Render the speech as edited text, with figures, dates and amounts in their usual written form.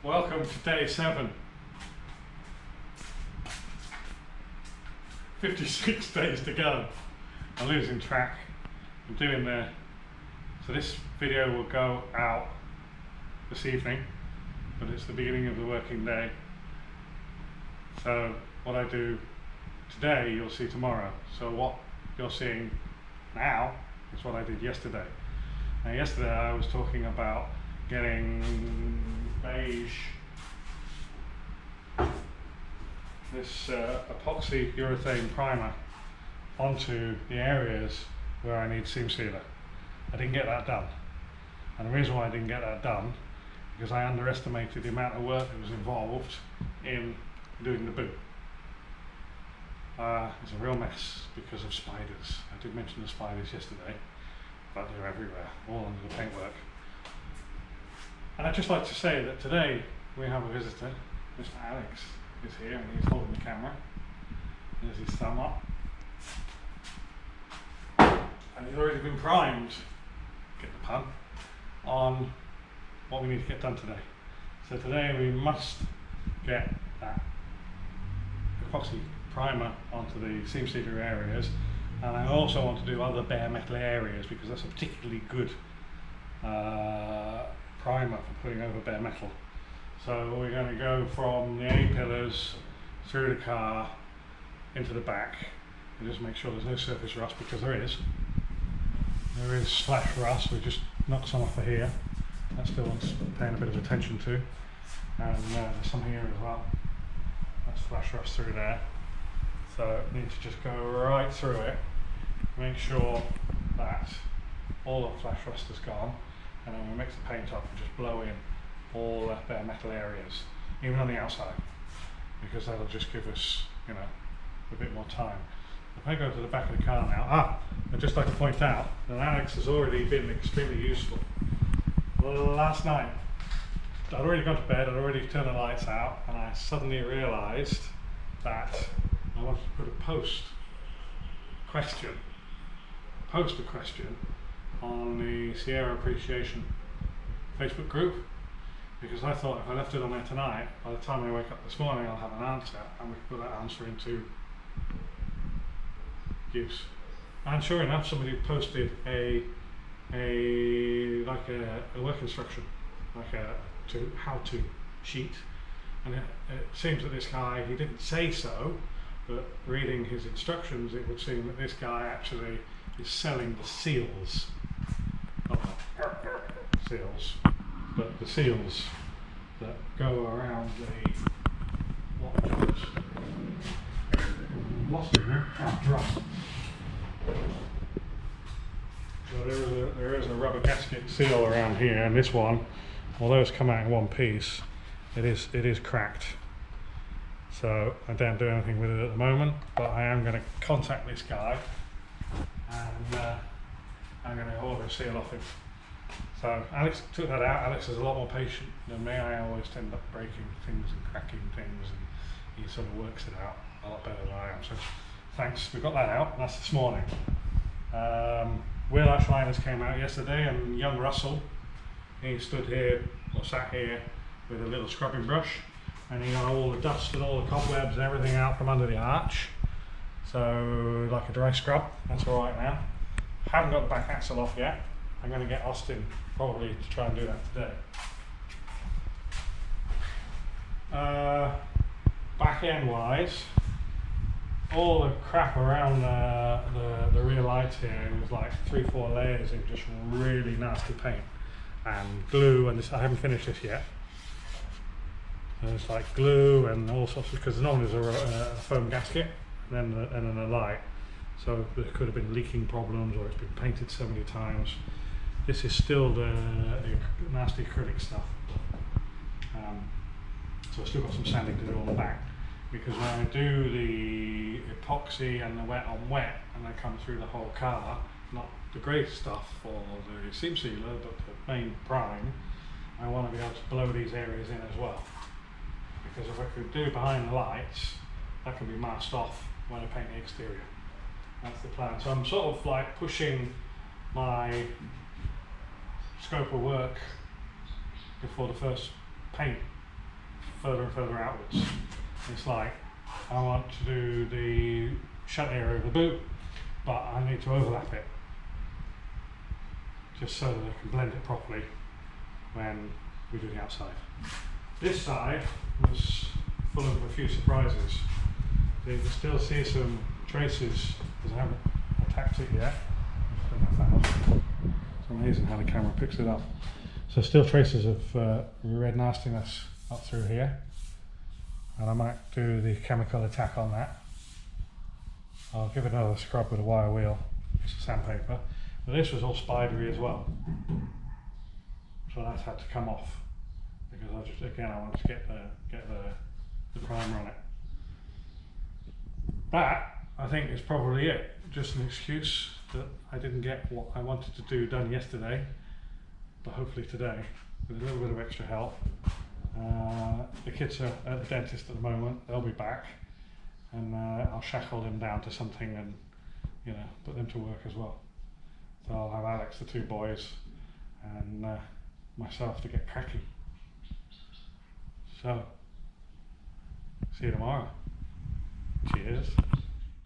Welcome to day 7. 56 days to go. I'm losing track. I'm doing so this video will go out this evening, but it's the beginning of the working day. So what I do today you'll see tomorrow. So what you're seeing now is what I did yesterday. Now yesterday I was talking about getting beige, this epoxy urethane primer onto the areas where I need seam sealer. I didn't get that done, and the reason why I didn't get that done because I underestimated the amount of work that was involved in doing the boot. It's a real mess because of spiders. I did mention the spiders yesterday, but they're everywhere, all under the paintwork. And I'd just like to say that today we have a visitor. Mr. Alex is here and he's holding the camera. There's his thumb up. And he's already been primed, get the pun, on what we need to get done today. So today we must get that epoxy primer onto the seam sealer areas, and I also want to do other bare metal areas because that's a particularly good primer for putting over bare metal. So we're going to go from the A-pillars through the car into the back and just make sure there's no surface rust, because there is slash rust. We just knocked some off of here. That still wants paying a bit of attention to, and there's some here as well. That's flash rust through there. So I need to just go right through it, make sure that all the flash rust is gone, and then we mix the paint up and just blow in all the bare metal areas, even on the outside, because that'll just give us, a bit more time. If I go to the back of the car now, I'd just like to point out that Alex has already been extremely useful. Last night, I'd already gone to bed, I'd already turned the lights out, and I suddenly realised that I wanted to put a post a question on the Sierra Appreciation Facebook group, because I thought if I left it on there tonight, by the time I wake up this morning I'll have an answer and we can put that answer into use. And sure enough, somebody posted a work instruction, like a how-to sheet, and it seems that this guy, he didn't say so, but reading his instructions it would seem that this guy actually is selling the seals, not seals, but the seals that go around the lost it here. Rust. So there is a rubber gasket seal around here, and this one, although it's come out in one piece, it is cracked. So I don't do anything with it at the moment, but I am going to contact this guy and I'm going to order a seal off him. So Alex took that out. Alex is a lot more patient than me. I always end up breaking things and cracking things, and he sort of works it out a lot better than I am. So thanks, we got that out. That's this morning. Wheel arch liners came out yesterday, and young Russell, he stood here, or sat here, with a little scrubbing brush, and he got all the dust and all the cobwebs and everything out from under the arch. So like a dry scrub, that's all right now. Haven't got the back axle off yet. I'm going to get Austin probably to try and do that today. Back end wise, all the crap around the rear lights here was like 3-4 layers of just really nasty paint and glue, and this, I haven't finished this yet. And it's like glue and all sorts of, because normally there's a foam gasket and then a light, so there could have been leaking problems, or it's been painted so many times. This is still the nasty acrylic stuff, so I've still got some sanding to do on the back, because when I do the epoxy and the wet on wet and they come through the whole car, not the grey stuff for the seam sealer but the main prime, I want to be able to blow these areas in as well, because if I could do behind the lights, that can be masked off when I paint the exterior. That's the plan. So I'm sort of like pushing my scope of work before the first paint further and further outwards. It's like I want to do the shunt area of the boot, but I need to overlap it just so that I can blend it properly when we do the outside. This side was full of a few surprises. You can still see some traces, because I haven't attacked it yet. It's amazing how the camera picks it up. So still traces of red nastiness up through here, and I might do the chemical attack on that. I'll give it another scrub with a wire wheel, it's a sandpaper. But this was all spidery as well, so that's had to come off because I wanted to get the primer on it. That, I think, is probably it. Just an excuse that I didn't get what I wanted to do done yesterday, but hopefully today, with a little bit of extra help. The kids are at the dentist at the moment. They'll be back, and I'll shackle them down to something and, you know, put them to work as well. So I'll have Alex, the two boys, and myself to get cracking. So, see you tomorrow. Cheers.